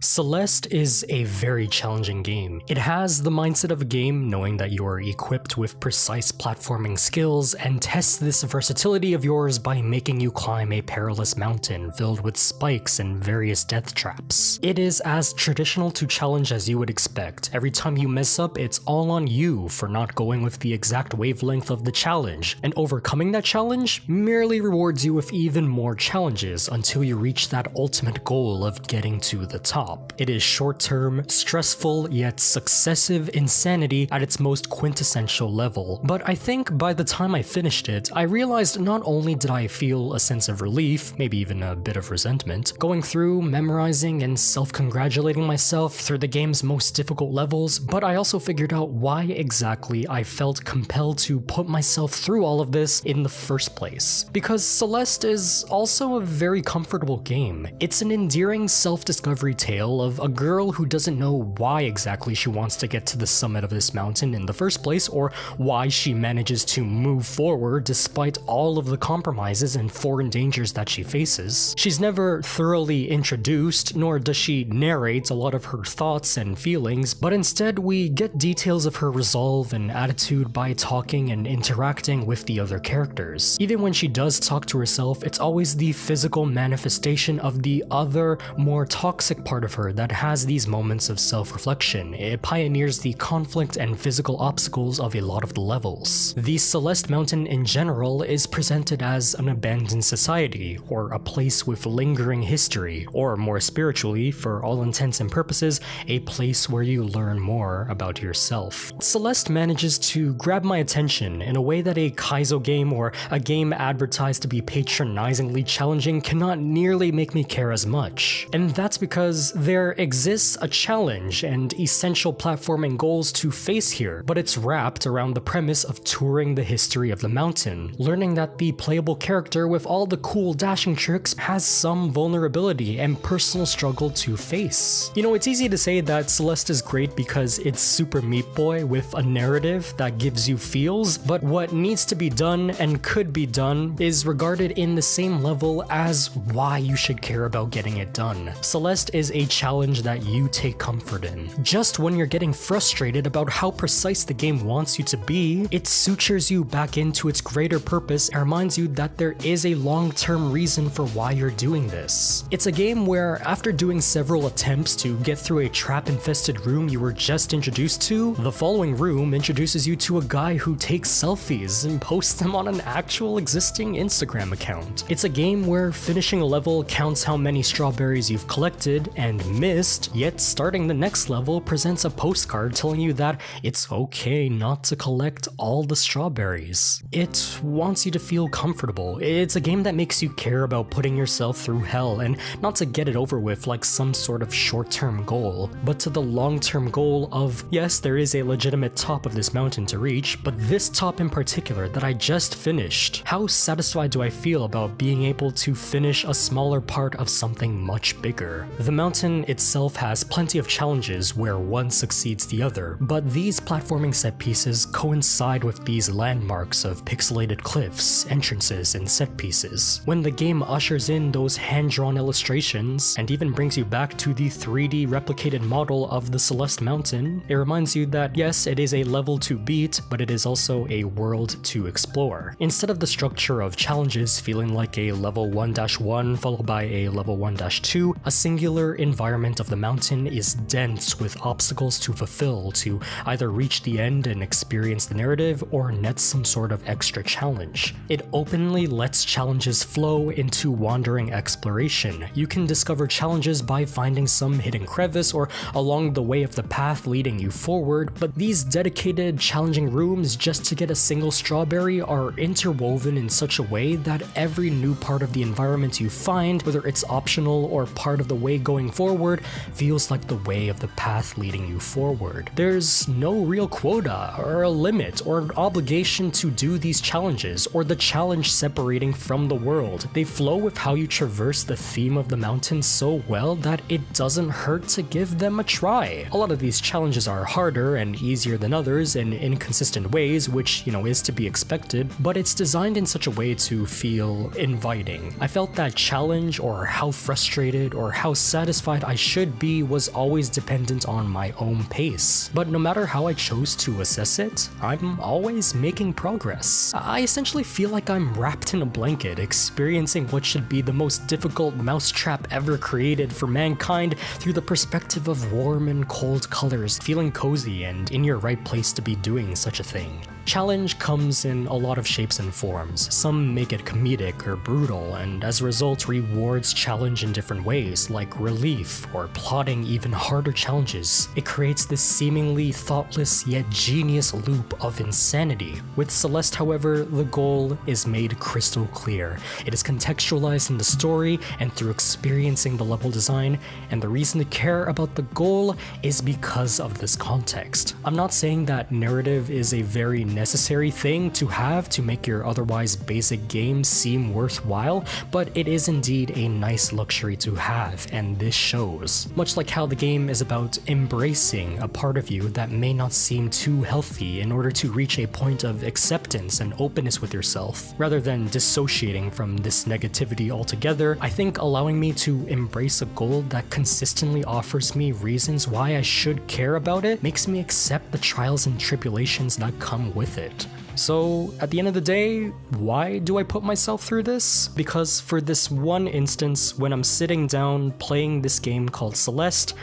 Celeste is a very challenging game. It has the mindset of a game knowing that you are equipped with precise platforming skills and tests this versatility of yours by making you climb a perilous mountain filled with spikes and various death traps. It is as traditional to challenge as you would expect. Every time you mess up, it's all on you for not going with the exact wavelength of the challenge, and overcoming that challenge merely rewards you with even more challenges until you reach that ultimate goal of getting to the top. It is short-term, stressful, yet successive insanity at its most quintessential level. But I think by the time I finished it, I realized not only did I feel a sense of relief, maybe even a bit of resentment, going through, memorizing, and self-congratulating myself through the game's most difficult levels, but I also figured out why exactly I felt compelled to put myself through all of this in the first place. Because Celeste is also a very comfortable game. It's an endearing self-discovery tale of a girl who doesn't know why exactly she wants to get to the summit of this mountain in the first place, or why she manages to move forward despite all of the compromises and foreign dangers that she faces. She's never thoroughly introduced, nor does she narrate a lot of her thoughts and feelings, but instead we get details of her resolve and attitude by talking and interacting with the other characters. Even when she does talk to herself, it's always the physical manifestation of the other, more toxic part of her that has these moments of self-reflection. It pioneers the conflict and physical obstacles of a lot of the levels. The Celeste Mountain in general is presented as an abandoned society, or a place with lingering history, or more spiritually, for all intents and purposes, a place where you learn more about yourself. Celeste manages to grab my attention in a way that a Kaizo game or a game advertised to be patronizingly challenging cannot nearly make me care as much. And that's because there exists a challenge and essential platforming goals to face here, but it's wrapped around the premise of touring the history of the mountain, learning that the playable character with all the cool dashing tricks has some vulnerability and personal struggle to face. You know, it's easy to say that Celeste is great because it's Super Meat Boy with a narrative that gives you feels, but what needs to be done and could be done is regarded in the same level as why you should care about getting it done. Celeste is a challenge that you take comfort in. Just when you're getting frustrated about how precise the game wants you to be, it sutures you back into its greater purpose and reminds you that there is a long-term reason for why you're doing this. It's a game where, after doing several attempts to get through a trap-infested room you were just introduced to, the following room introduces you to a guy who takes selfies and posts them on an actual existing Instagram account. It's a game where finishing a level counts how many strawberries you've collected and missed, yet starting the next level presents a postcard telling you that it's okay not to collect all the strawberries. It wants you to feel comfortable. It's a game that makes you care about putting yourself through hell, and not to get it over with like some sort of short-term goal, but to the long-term goal of, yes, there is a legitimate top of this mountain to reach, but this top in particular that I just finished, how satisfied do I feel about being able to finish a smaller part of something much bigger? The mountain itself has plenty of challenges where one succeeds the other, but these platforming set pieces coincide with these landmarks of pixelated cliffs, entrances, and set pieces. When the game ushers in those hand-drawn illustrations, and even brings you back to the 3D replicated model of the Celeste Mountain, it reminds you that yes, it is a level to beat, but it is also a world to explore. Instead of the structure of challenges feeling like a level 1-1 followed by a level 1-2, a singular environment of the mountain is dense with obstacles to fulfill to either reach the end and experience the narrative or net some sort of extra challenge. It openly lets challenges flow into wandering exploration. You can discover challenges by finding some hidden crevice or along the way of the path leading you forward, but these dedicated challenging rooms just to get a single strawberry are interwoven in such a way that every new part of the environment you find, whether it's optional or part of the way going forward, feels like the way of the path leading you forward. There's no real quota or a limit or an obligation to do these challenges or the challenge separating from the world. They flow with how you traverse the theme of the mountain so well that it doesn't hurt to give them a try. A lot of these challenges are harder and easier than others in inconsistent ways, which, is to be expected, but it's designed in such a way to feel inviting. I felt that challenge or how frustrated or how satisfied satisfied I should be was always dependent on my own pace. But no matter how I chose to assess it, I'm always making progress. I essentially feel like I'm wrapped in a blanket, experiencing what should be the most difficult mousetrap ever created for mankind through the perspective of warm and cold colors, feeling cozy and in your right place to be doing such a thing. Challenge comes in a lot of shapes and forms. Some make it comedic or brutal, and as a result rewards challenge in different ways, like relief or plotting even harder challenges. It creates this seemingly thoughtless yet genius loop of insanity. With Celeste, however, the goal is made crystal clear. It is contextualized in the story and through experiencing the level design, and the reason to care about the goal is because of this context. I'm not saying that narrative is a very necessary thing to have to make your otherwise basic game seem worthwhile, but it is indeed a nice luxury to have, and this shows. Much like how the game is about embracing a part of you that may not seem too healthy in order to reach a point of acceptance and openness with yourself. Rather than dissociating from this negativity altogether, I think allowing me to embrace a goal that consistently offers me reasons why I should care about it makes me accept the trials and tribulations that come with it. So at the end of the day, why do I put myself through this? Because for this one instance, when I'm sitting down playing this game called Celeste,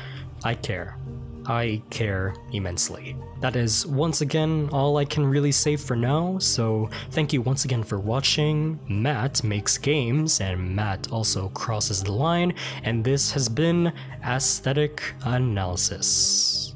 I care. I care immensely. That is once again all I can really say for now, so thank you once again for watching. Matt makes games, and Matt also crosses the line, and this has been Aesthetic Analysis.